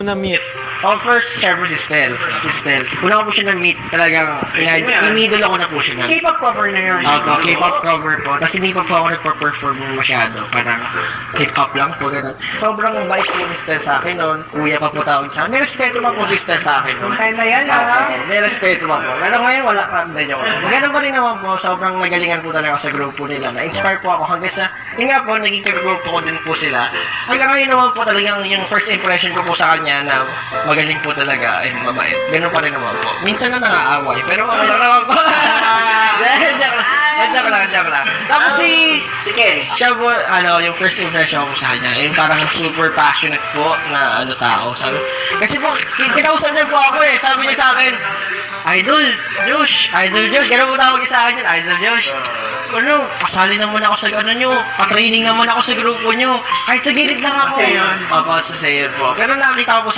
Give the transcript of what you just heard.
Na-meet. First, syempre si Stel. Una ko po siya na-meet, talagang inidol ako na po siya. K-pop cover na yun. Opo, K-pop cover po. Tapos hindi pa po ako nagpa-perform masyado. Parang hip-hop lang po, gano'n. Sobrang bait po ni Stel sa akin noon. Kuya pa po tawag sa akin. May respeto pa po si Stel sa akin noon. Time na yan, ha? May respeto pa po. Pero ngayon, wala ka. Hindi joke. Ganun pa rin naman po. Sobrang nagalingan po talaga sa grupo nila. Na-inspire po ako hanggang sa, yun nga po, naging ka-grupo ko din po sila. Hanggang ngayon naman po talagang yung first impression ko po sa kanya na magaling po talaga ay mabait. Ganun pa rin naman po. Minsan na nangaaway, pero wala naman po. Joke lang. Tapos si Ken, siya po, yung first impression ko sa kanya, yung parang super passionate po na tao. Sabi, kasi po, kinausap niya po ako eh. Sabi niya sa akin, Idol Josh, gano'n po tawag sa akin yun, Idol Josh. Pasali naman ako sa nyo, pa-training naman ako sa grupo nyo. Kahit sa gilid lang ako. Sayon. Opo, sa Sayon po. Pero nakita ko po